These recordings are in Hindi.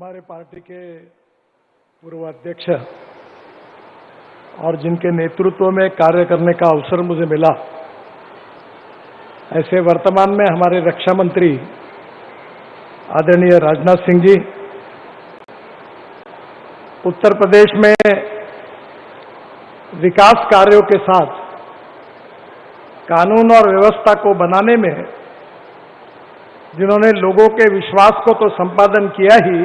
हमारे पार्टी के पूर्व अध्यक्ष और जिनके नेतृत्व में कार्य करने का अवसर मुझे मिला, ऐसे वर्तमान में हमारे रक्षा मंत्री आदरणीय राजनाथ सिंह जी उत्तर प्रदेश में विकास कार्यों के साथ कानून और व्यवस्था को बनाने में जिन्होंने लोगों के विश्वास को तो संपादन किया ही,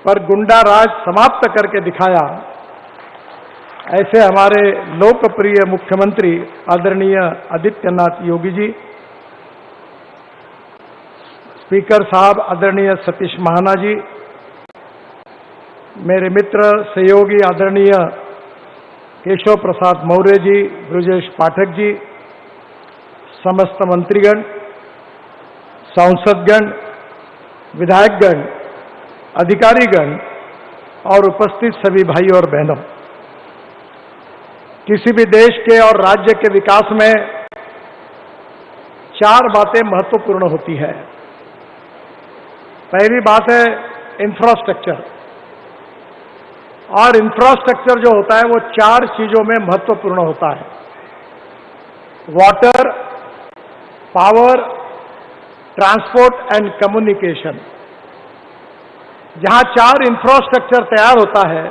पर गुंडा राज समाप्त करके दिखाया, ऐसे हमारे लोकप्रिय मुख्यमंत्री आदरणीय आदित्यनाथ योगी जी, स्पीकर साहब आदरणीय सतीश महाना जी, मेरे मित्र सहयोगी आदरणीय केशव प्रसाद मौर्य जी, ब्रजेश पाठक जी, समस्त मंत्रीगण, सांसदगण, विधायकगण, अधिकारीगण और उपस्थित सभी भाई और बहनों, किसी भी देश के और राज्य के विकास में 4 बातें महत्वपूर्ण होती है। पहली बात है इंफ्रास्ट्रक्चर, और इंफ्रास्ट्रक्चर जो होता है वो 4 चीजों में महत्वपूर्ण होता है। Water, power, transport and communication. जहां 4 इंफ्रास्ट्रक्चर तैयार होता है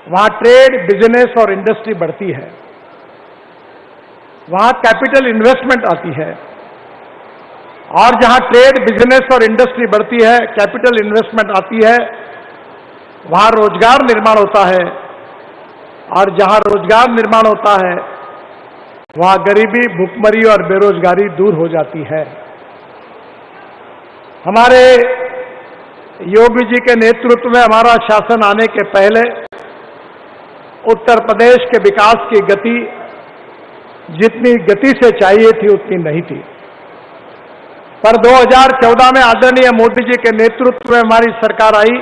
वहां ट्रेड, बिजनेस और इंडस्ट्री बढ़ती है, वहां कैपिटल इन्वेस्टमेंट आती है, और जहां ट्रेड, बिजनेस और इंडस्ट्री बढ़ती है, कैपिटल इन्वेस्टमेंट आती है, वहां रोजगार निर्माण होता है, और जहां रोजगार निर्माण होता है वहां गरीबी, भुखमरी और बेरोजगारी दूर हो जाती है। हमारे योगी जी के नेतृत्व में हमारा शासन आने के पहले उत्तर प्रदेश के विकास की गति जितनी गति से चाहिए थी उतनी नहीं थी, पर 2014 में आदरणीय मोदी जी के नेतृत्व में हमारी सरकार आई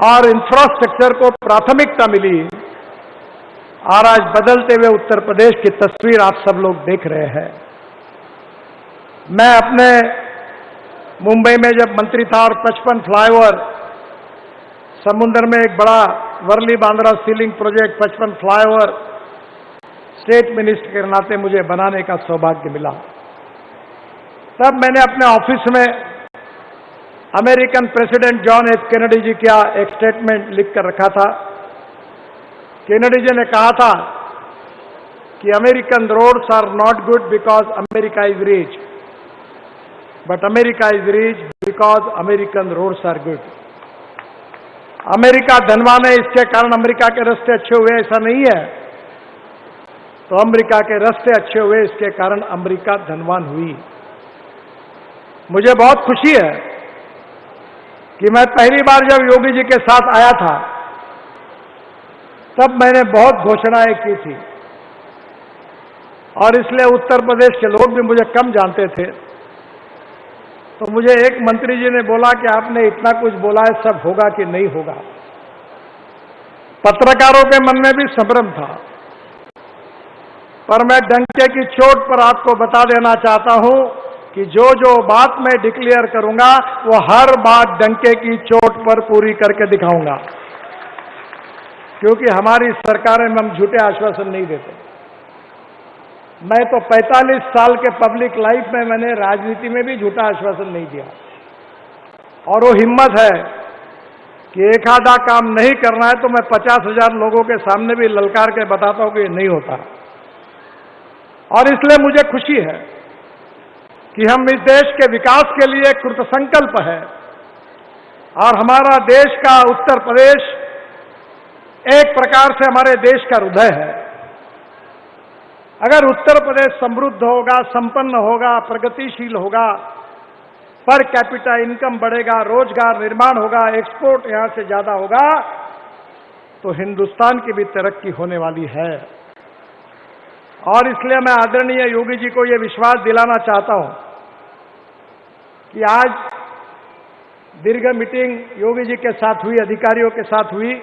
और इंफ्रास्ट्रक्चर को प्राथमिकता मिली, और आज बदलते हुए उत्तर प्रदेश की तस्वीर आप सब लोग देख रहे हैं। मैं अपने मुंबई में जब मंत्री था और 55 फ्लाईओवर, समुद्र में एक बड़ा Worli Bandra sea link project 55 flyover state minister के नाते मुझे बनाने का सौभाग्य मिला, तब मैंने अपने ऑफिस में American president John F Kennedy ji का एक स्टेटमेंट लिखकर रखा था। कैनेडी जी ने कहा था कि American roads are not good because America is rich, but America is rich because American roads are good. America धनवान है इसके कारण अमेरिका के रास्ते अच्छे हुए, ऐसा नहीं है, तो अमेरिका के रास्ते अच्छे हुए इसके कारण अमेरिका धनवान हुई। मुझे बहुत खुशी है कि मैं पहली बार जब योगी जी के साथ आया था तब मैंने बहुत घोषणाएं की थी, और इसलिए उत्तर प्रदेश के लोग भी मुझे कम जानते थे। तो मुझे एक मंत्री जी ने बोला कि आपने इतना कुछ बोला है, सब होगा कि नहीं होगा। पत्रकारों के मन में भी संभ्रम था, पर मैं डंके की चोट पर आपको बता देना चाहता हूं कि जो जो बात मैं डिक्लेयर करूंगा वो हर बात डंके की चोट पर पूरी करके दिखाऊंगा, क्योंकि हमारी सरकारें में हम झूठे आश्वासन नहीं देते। मैं तो 45 साल के पब्लिक लाइफ में मैंने राजनीति में भी झूठा आश्वासन नहीं दिया, और वो हिम्मत है कि एक आधा काम नहीं करना है तो मैं 50,000 लोगों के सामने भी ललकार के बताता हूं कि नहीं होता। और इसलिए मुझे खुशी है कि हम इस देश के विकास के लिए कृतसंकल्प है, और हमारा देश का उत्तर प्रदेश एक प्रकार से हमारे देश का हृदय है। अगर उत्तर प्रदेश समृद्ध होगा, संपन्न होगा, प्रगतिशील होगा, पर कैपिटा इनकम बढ़ेगा, रोजगार निर्माण होगा, एक्सपोर्ट यहां से ज्यादा होगा, तो हिंदुस्तान की भी तरक्की होने वाली है। और इसलिए मैं आदरणीय योगी जी को यह विश्वास दिलाना चाहता हूं कि आज दीर्घ मीटिंग योगी जी के साथ हुई, अधिकारियों के साथ हुई,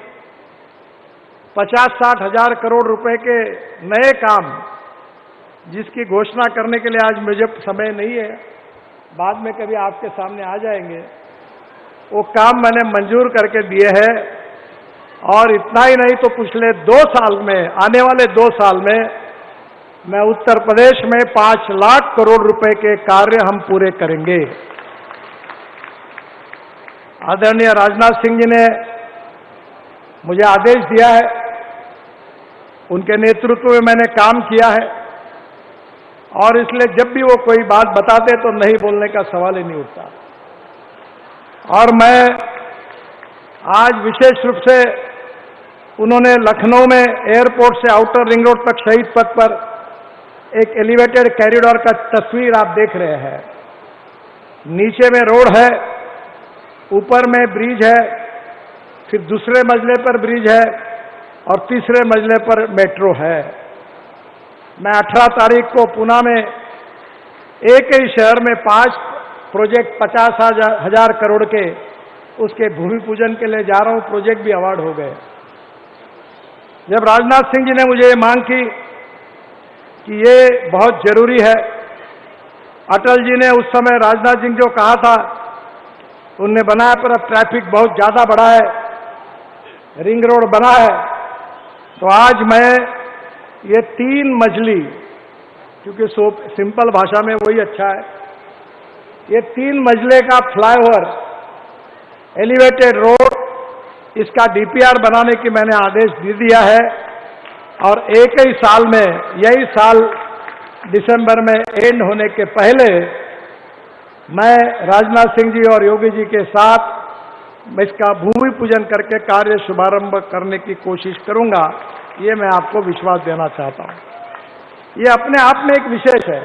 50-60 हजार करोड़ रुपए के नए काम जिसकी घोषणा करने के लिए आज मुझे समय नहीं है, बाद में कभी आपके सामने आ जाएंगे। वो काम मैंने मंजूर करके दिए हैं और इतना ही नहीं तो पिछले 2 साल में, आने वाले 2 साल में मैं उत्तर प्रदेश में 5 लाख करोड़ रुपए के कार्य हम पूरे करेंगे। आदरणीय राजनाथ सिंह जी ने मुझे आदेश दिया है, उनके नेतृत्व में मैंने काम किया है और इसलिए जब भी वो कोई बात बताते तो नहीं बोलने का सवाल ही नहीं उठता। और मैं आज विशेष रूप से उन्होंने लखनऊ में एयरपोर्ट से आउटर रिंग रोड तक शहीद पथ पर एक एलिवेटेड कॉरिडोर का तस्वीर आप देख रहे हैं। नीचे में रोड है, ऊपर में ब्रिज है, फिर दूसरे मंजिले पर ब्रिज है और तीसरे मंजिले पर मेट्रो है। मैं 18 तारीख को पुणे में एक ही शहर में 5 प्रोजेक्ट 50,000 करोड़ के उसके भूमि पूजन के लिए जा रहा हूं। प्रोजेक्ट भी अवार्ड हो गए। जब राजनाथ सिंह जी ने मुझे ये मांग की कि ये बहुत जरूरी है, अटल जी ने उस समय राजनाथ सिंह जो कहा था उनने बनाया, पर अब ट्रैफिक बहुत ज्यादा बढ़ा है, रिंग रोड बना है, तो आज मैं ये 3 मंजिली, क्योंकि सिंपल भाषा में वही अच्छा है, ये 3 मंजिले का फ्लाईओवर एलिवेटेड रोड, इसका डीपीआर बनाने की मैंने आदेश दे दिया है और एक ही साल में, यही साल दिसंबर में एंड होने के पहले मैं राजनाथ सिंह जी और योगी जी के साथ इसका भूमि पूजन करके कार्य शुभारंभ करने की कोशिश करूंगा। ये मैं आपको विश्वास देना चाहता हूं। ये अपने आप में एक विशेष है।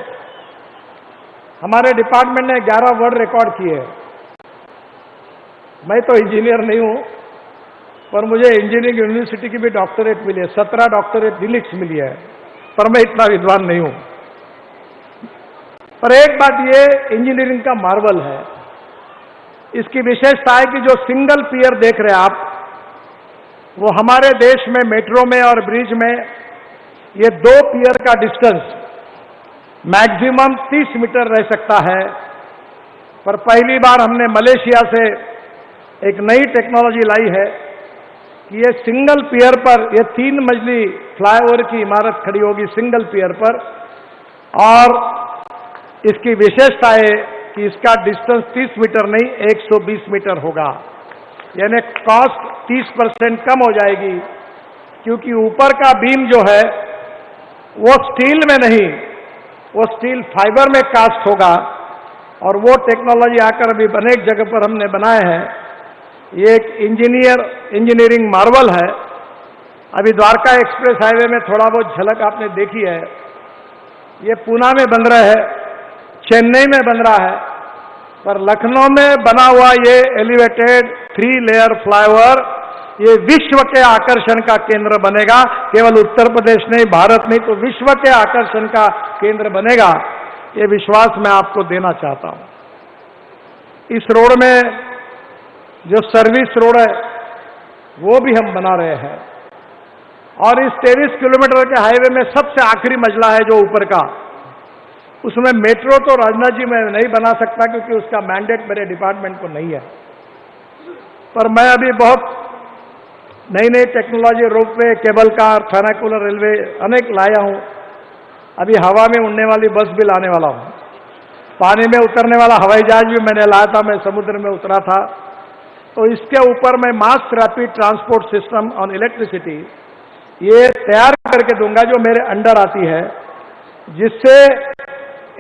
हमारे डिपार्टमेंट ने 11 वर्ल्ड रिकॉर्ड किए। मैं तो इंजीनियर नहीं हूं, पर मुझे इंजीनियरिंग यूनिवर्सिटी की भी डॉक्टरेट मिली है, 17 डॉक्टरेट डिलिक्स मिली है, पर मैं इतना विद्वान नहीं हूं। पर एक बात ये इंजीनियरिंग का मार्वल है, इसकी विशेषता है कि जो सिंगल पियर देख रहे हैं आप, वो हमारे देश में मेट्रो में और ब्रिज में ये 2 पियर का डिस्टेंस मैक्सिमम 30 मीटर रह सकता है। पर पहली बार हमने मलेशिया से एक नई टेक्नोलॉजी लाई है कि ये सिंगल पियर पर, ये 3 मंजिली फ्लाईओवर की इमारत खड़ी होगी सिंगल पियर पर, और इसकी विशेषता है कि इसका डिस्टेंस 30 मीटर नहीं 120 मीटर होगा। यानी कॉस्ट 30% कम हो जाएगी, क्योंकि ऊपर का बीम जो है वो स्टील में नहीं, वो स्टील फाइबर में कास्ट होगा और वो टेक्नोलॉजी आकर अभी अनेक जगह पर हमने बनाए हैं। ये एक इंजीनियरिंग मार्वल है। अभी द्वारका एक्सप्रेस हाईवे में थोड़ा बहुत झलक आपने देखी है। ये पुणे में बन रहा है, चेन्नई में बन रहा है, पर लखनऊ में बना हुआ ये एलिवेटेड 3 लेयर फ्लाईओवर ये विश्व के आकर्षण का केंद्र बनेगा। केवल उत्तर प्रदेश नहीं, भारत नहीं, तो विश्व के आकर्षण का केंद्र बनेगा। ये विश्वास मैं आपको देना चाहता हूं। इस रोड में जो सर्विस रोड है वो भी हम बना रहे हैं, और इस 23 किलोमीटर के हाईवे में सबसे आखिरी मंजिला है जो ऊपर का, उसमें मेट्रो तो राजनाथ जी मैं नहीं बना सकता क्योंकि उसका मैंडेट मेरे डिपार्टमेंट को नहीं है। पर मैं अभी बहुत नई नई technology, ropeway, cable car, funicular railway अनेक लाया हूं। अभी हवा में उड़ने वाली बस भी लाने वाला हूं। पानी में उतरने वाला हवाई जहाज भी मैंने लाया था, मैं समुद्र में उतरा था। तो इसके ऊपर मैं mass rapid transport system on electricity ये तैयार करके दूंगा, जो मेरे अंडर आती है, जिससे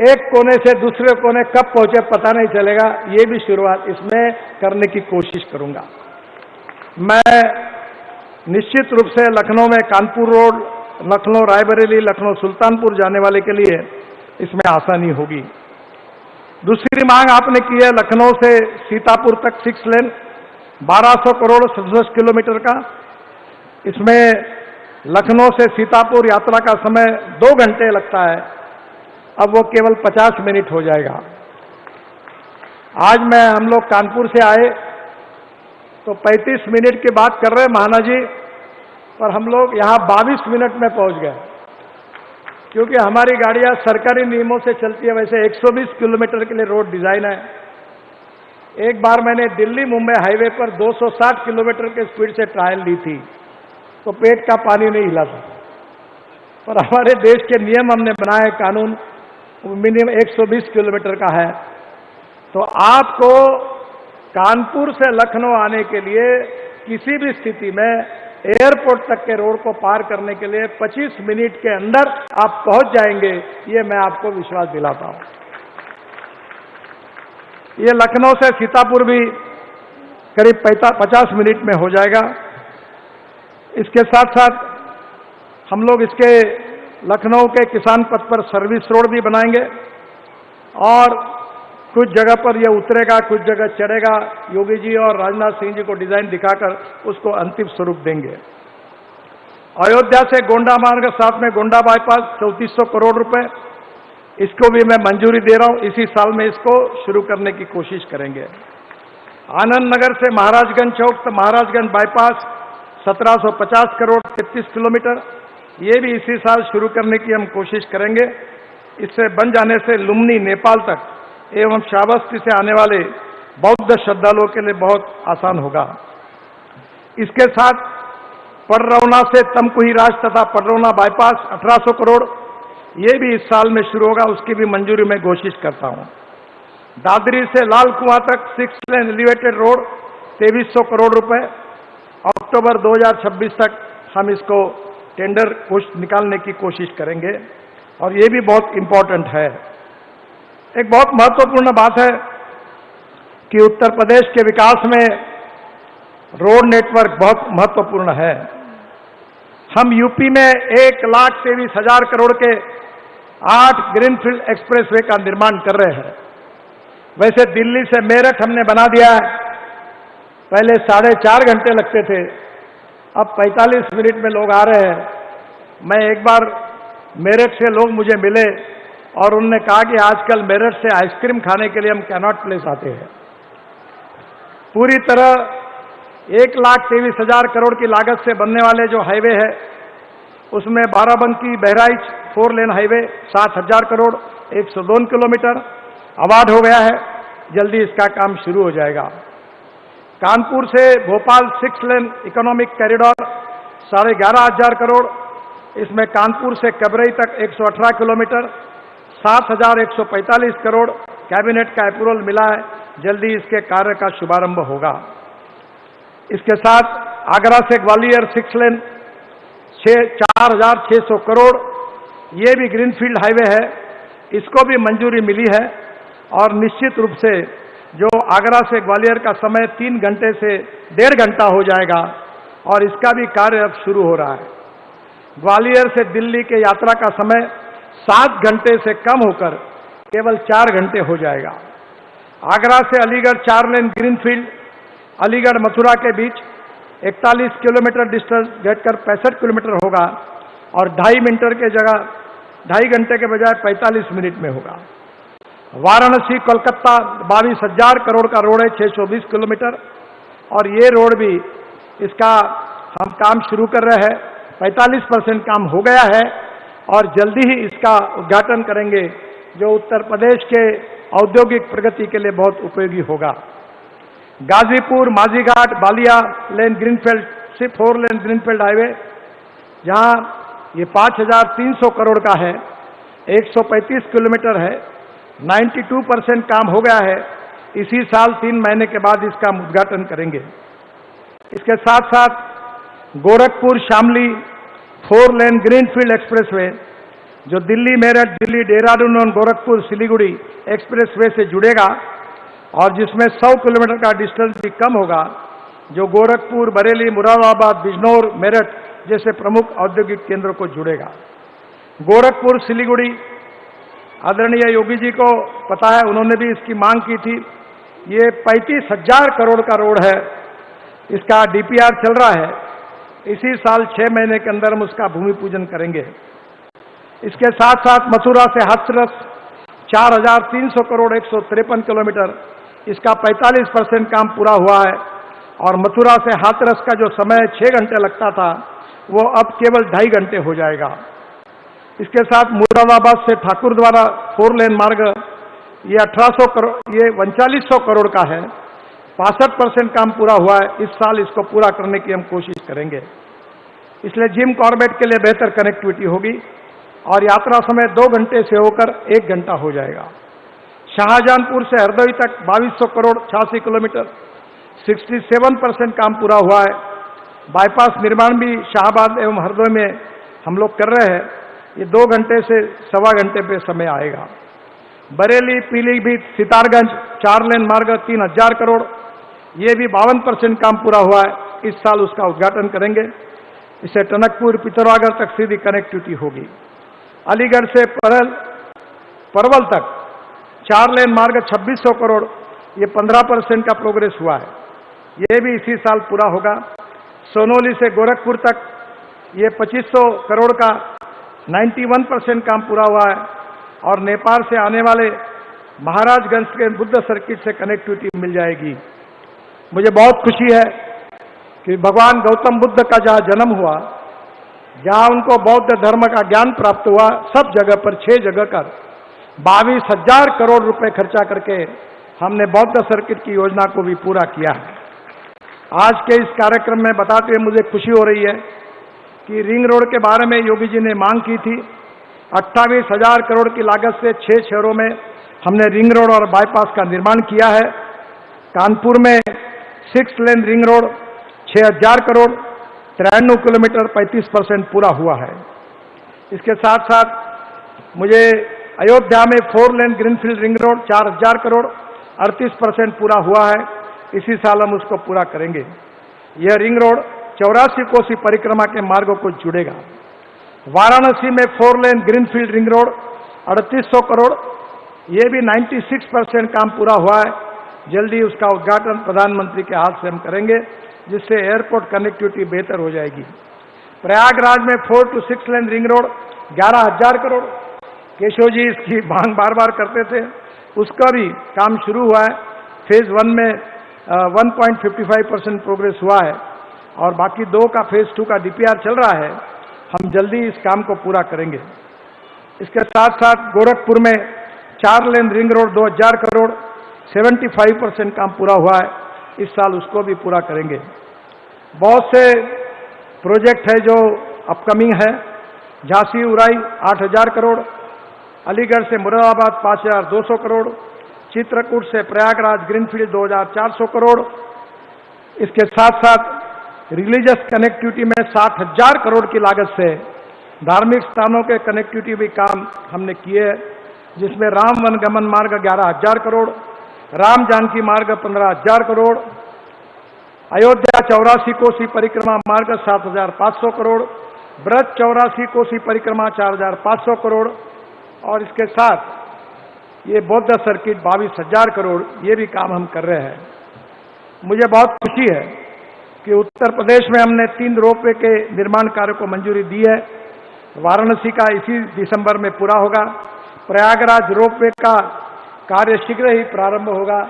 एक कोने से दूसरे कोने कब पहुंचे पता नहीं चलेगा। ये भी शुरुआत इसमें करने की कोशिश करूंगा। मैं निश्चित रूप से लखनऊ में कानपुर रोड, लखनऊ रायबरेली, लखनऊ सुल्तानपुर जाने वाले के लिए इसमें आसानी होगी। दूसरी मांग आपने की है लखनऊ से सीतापुर तक 6 लेन 1200 करोड़ 67 किलोमीटर का। इसमें लखनऊ से सीतापुर यात्रा का समय 2 घंटे लगता है, अब वो केवल 50 मिनट हो जाएगा। आज हम लोग कानपुर से आए तो 35 मिनट की बात कर रहे हैं महाना जी, पर हम लोग यहाँ 22 मिनट में पहुंच गए। क्योंकि हमारी गाड़ियां सरकारी नियमों से चलती है। वैसे 120 किलोमीटर के लिए रोड डिजाइन है। एक बार मैंने दिल्ली मुंबई हाईवे पर 260 किलोमीटर के स्पीड से ट्रायल ली थी, तो पेट का पानी नहीं हिला था। पर हमारे देश के नियम हमने बनाए, कानून मिनिमम 120 किलोमीटर का है। तो आपको कानपुर से लखनऊ आने के लिए किसी भी स्थिति में एयरपोर्ट तक के रोड को पार करने के लिए 25 मिनट के अंदर आप पहुंच जाएंगे, ये मैं आपको विश्वास दिलाता हूं। ये लखनऊ से सीतापुर भी करीब 50 मिनट में हो जाएगा। इसके साथ साथ हम लोग इसके लखनऊ के किसान पथ पर सर्विस रोड भी बनाएंगे और कुछ जगह पर यह उतरेगा, कुछ जगह चढ़ेगा। योगी जी और राजनाथ सिंह जी को डिजाइन दिखाकर उसको अंतिम स्वरूप देंगे। अयोध्या से गोंडा मार्ग, साथ में गोंडा बाईपास 3400 करोड़ रुपए, इसको भी मैं मंजूरी दे रहा हूं। इसी साल में इसको शुरू करने की कोशिश करेंगे। आनंद नगर से महाराजगंज चौक तक महाराजगंज बाईपास 1750 करोड़ 33 किलोमीटर, ये भी इसी साल शुरू करने की हम कोशिश करेंगे। इससे बन जाने से लुम्नी नेपाल तक एवं श्रावस्ती से आने वाले बौद्ध श्रद्धालुओं के लिए बहुत आसान होगा। इसके साथ पडरौना से तमकुही राज तथा पडरौना बाईपास 1800 करोड़, ये भी इस साल में शुरू होगा। उसकी भी मंजूरी मैं कोशिश करता हूं। दादरी से लाल कुआं तक 6 लेन एलिवेटेड रोड 2300 करोड़ रुपए, अक्टूबर 2026 तक हम इसको टेंडर निकालने की कोशिश करेंगे और ये भी बहुत इंपॉर्टेंट है। एक बहुत महत्वपूर्ण बात है कि उत्तर प्रदेश के विकास में रोड नेटवर्क बहुत महत्वपूर्ण है। हम यूपी में 1,23,000 करोड़ के 8 ग्रीनफील्ड एक्सप्रेसवे का निर्माण कर रहे हैं। वैसे दिल्ली से मेरठ हमने बना दिया है। पहले 4.5 घंटे लगते थे, अब 45 मिनट में लोग आ रहे हैं। मैं एक बार मेरठ से लोग मुझे मिले और उन्होंने कहा कि आजकल मेरठ से आइसक्रीम खाने के लिए हम कैनॉट प्लेस आते हैं। पूरी तरह 1,23,000 करोड़ की लागत से बनने वाले जो हाईवे है, उसमें Barabanki Bahraich 4 lane highway 7,000 crore 102 kilometre award हो गया है। जल्दी इसका काम शुरू हो जाएगा। कानपुर से भोपाल 6 लेन इकोनॉमिक कॉरिडोर 11,500 करोड़, इसमें कानपुर से कबरई तक 118 किलोमीटर 7,145 करोड़ कैबिनेट का अप्रूवल मिला है। जल्दी इसके कार्य का शुभारंभ होगा। इसके साथ आगरा से ग्वालियर 6 लेन 4,600 करोड़, ये भी ग्रीनफील्ड हाईवे है, इसको भी मंजूरी मिली है और निश्चित रूप से जो आगरा से ग्वालियर का समय 3 घंटे से 1.5 घंटा हो जाएगा और इसका भी कार्य अब शुरू हो रहा है। ग्वालियर से दिल्ली के यात्रा का समय 7 घंटे से कम होकर केवल 4 घंटे हो जाएगा। आगरा से अलीगढ़ 4 लेन ग्रीनफील्ड अलीगढ़ मथुरा के बीच 41 किलोमीटर डिस्टेंस घटकर 65 किलोमीटर होगा और 2.5 मिनट के जगह 2.5 घंटे के बजाय 45 मिनट में होगा। वाराणसी कोलकाता 22,000 करोड़ का रोड है 620 किलोमीटर और ये रोड भी इसका हम काम शुरू कर रहे हैं। 45% काम हो गया है और जल्दी ही इसका उद्घाटन करेंगे, जो उत्तर प्रदेश के औद्योगिक प्रगति के लिए बहुत उपयोगी होगा। गाजीपुर माझीघाट बालिया लेन ग्रीनफील्ड से 4 लेन ग्रीनफील्ड हाईवे, जहां ये 5,300 करोड़ का है, 135 किलोमीटर है, 92% काम हो गया है। इसी साल 3 महीने के बाद इसका उद्घाटन करेंगे। इसके साथ साथ Gorakhpur Shamli 4 lane greenfield expressway, जो दिल्ली मेरठ दिल्ली देहरादून और गोरखपुर सिलीगुड़ी एक्सप्रेसवे से जुड़ेगा और जिसमें 100 किलोमीटर का डिस्टेंस भी कम होगा, जो गोरखपुर बरेली मुरादाबाद बिजनौर मेरठ जैसे प्रमुख औद्योगिक केंद्रों को जुड़ेगा। गोरखपुर सिलीगुड़ी आदरणीय योगी जी को पता है, उन्होंने भी इसकी मांग की थी। ये 35,000 करोड़ का रोड है, इसका डीपीआर चल रहा है। इसी साल 6 महीने के अंदर हम उसका भूमि पूजन करेंगे। इसके साथ साथ मथुरा से हाथरस 4,300 करोड़ 153 किलोमीटर, इसका 45% काम पूरा हुआ है और मथुरा से हाथरस का जो समय 6 घंटे लगता था, वो अब केवल 2.5 घंटे हो जाएगा। इसके साथ मुरादाबाद से ठाकुर द्वारा 4 लेन मार्ग, ये 1800 करोड़, ये 3900 करोड़ का है। 65% काम पूरा हुआ है। इस साल इसको पूरा करने की हम कोशिश करेंगे। इसलिए जिम कॉर्बेट के लिए बेहतर कनेक्टिविटी होगी और यात्रा समय 2 घंटे से होकर 1 घंटा हो जाएगा। शाहजहांपुर से हरदोई तक 2200 करोड़ 86 किलोमीटर, 67% काम पूरा हुआ है। बाईपास निर्माण भी शाहबाद एवं हरदोई में हम लोग कर रहे हैं। ये 2 घंटे से 1.25 घंटे पे समय आएगा। बरेली पीलीभीत सितारगंज 4 लेन मार्ग 3000 करोड़, ये भी 52% काम पूरा हुआ है। इस साल उसका उद्घाटन करेंगे। इससे टनकपुर पिथौरागढ़ तक सीधी कनेक्टिविटी होगी। अलीगढ़ से परवल तक 4 लेन मार्ग 2600 करोड़, ये 15% का प्रोग्रेस हुआ है। ये भी इसी साल पूरा होगा। सोनौली से गोरखपुर तक ये 2500 करोड़ का 91% काम पूरा हुआ है। और नेपाल से आने वाले महाराजगंज के बुद्ध सर्किट से कनेक्टिविटी मिल जाएगी। मुझे बहुत खुशी है कि भगवान गौतम बुद्ध का जहाँ जन्म हुआ, जहाँ उनको बौद्ध धर्म का ज्ञान प्राप्त हुआ, सब जगह पर 6 जगह कर 22,000 करोड़ रुपए खर्चा करके हमने बौद्ध सर्किट की योजना को भी पूरा किया है। आज के इस कार्यक्रम में बताते हुए मुझे खुशी हो रही है कि रिंग रोड के बारे में योगी जी ने मांग की थी। 28,000 करोड़ की लागत से 6 शहरों में हमने रिंग रोड और बाईपास का निर्माण किया है। कानपुर में 6 lane ring road 6,000 crore 93 kilometre 35% पूरा हुआ है। इसके साथ साथ मुझे अयोध्या में 4 lane greenfield ring road 4,000 crore 38% पूरा हुआ है। इसी साल हम उसको पूरा करेंगे। यह रिंग रोड 84 कोसी परिक्रमा के मार्गों को जुड़ेगा। वाराणसी में 4 lane greenfield ring road 3800 crore, ये भी 96% काम पूरा हुआ है। जल्दी उसका उद्घाटन प्रधानमंत्री के हाथ से हम करेंगे, जिससे एयरपोर्ट कनेक्टिविटी बेहतर हो जाएगी। प्रयागराज में 4 to 6 lane ring road 11,000 crore, Keshav ji इसकी मांग बार बार करते थे, उसका भी काम शुरू हुआ है। फेज 1 में 1.55% प्रोग्रेस हुआ है और बाकी 2 का फेज 2 का DPR चल रहा है। हम जल्दी इस काम को पूरा करेंगे। इसके साथ साथ गोरखपुर में 4 लेन रिंग रोड 2,000 करोड़ 75% काम पूरा हुआ है। इस साल उसको भी पूरा करेंगे। बहुत से प्रोजेक्ट है जो अपकमिंग है। झांसी उराई 8,000 करोड़, अलीगढ़ से मुरादाबाद 5,200 करोड़, चित्रकूट से प्रयागराज ग्रीनफील्ड 2,400 करोड़। इसके साथ साथ रिलीजियस कनेक्टिविटी में 60,000 करोड़ की लागत से धार्मिक स्थानों के कनेक्टिविटी भी काम हमने किए, जिसमें राम वनगमन मार्ग 11,000 करोड़, राम जानकी मार्ग 15,000 करोड़, अयोध्या 84 कोसी परिक्रमा मार्ग 7,500 करोड़, ब्रज 84 कोसी परिक्रमा 4,500 करोड़ और इसके साथ ये बौद्ध सर्किट 22,000 करोड़, ये भी काम हम कर रहे हैं। मुझे बहुत खुशी है कि उत्तर प्रदेश में हमने 3 रोपवे के निर्माण कार्य को मंजूरी दी है। वाराणसी का इसी दिसंबर में पूरा होगा। प्रयागराज रोपवे का कार्य शीघ्र ही प्रारंभ होगा।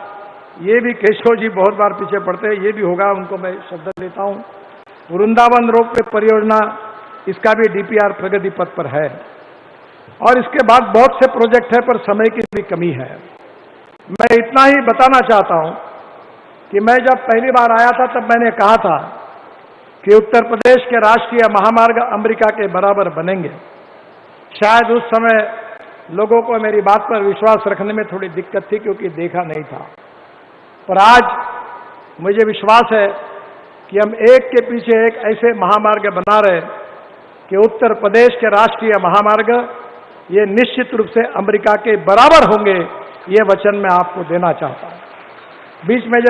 ये भी केशव जी बहुत बार पीछे पड़ते हैं, ये भी होगा, उनको मैं शब्द देता हूँ। वृंदावन रोपवे परियोजना, इसका भी DPR प्रगति पथ पर है और इसके बाद बहुत से प्रोजेक्ट है, पर समय की भी कमी है। मैं इतना ही बताना चाहता हूँ कि मैं जब पहली बार आया था तब मैंने कहा था कि उत्तर प्रदेश के राष्ट्रीय महामार्ग अमेरिका के बराबर बनेंगे। शायद उस समय लोगों को मेरी बात पर विश्वास रखने में थोड़ी दिक्कत थी, क्योंकि देखा नहीं था। पर आज मुझे विश्वास है कि हम एक के पीछे एक ऐसे महामार्ग बना रहे कि उत्तर प्रदेश के राष्ट्रीय महामार्ग ये निश्चित रूप से अमेरिका के बराबर होंगे। ये वचन मैं आपको देना चाहता हूं। बीच में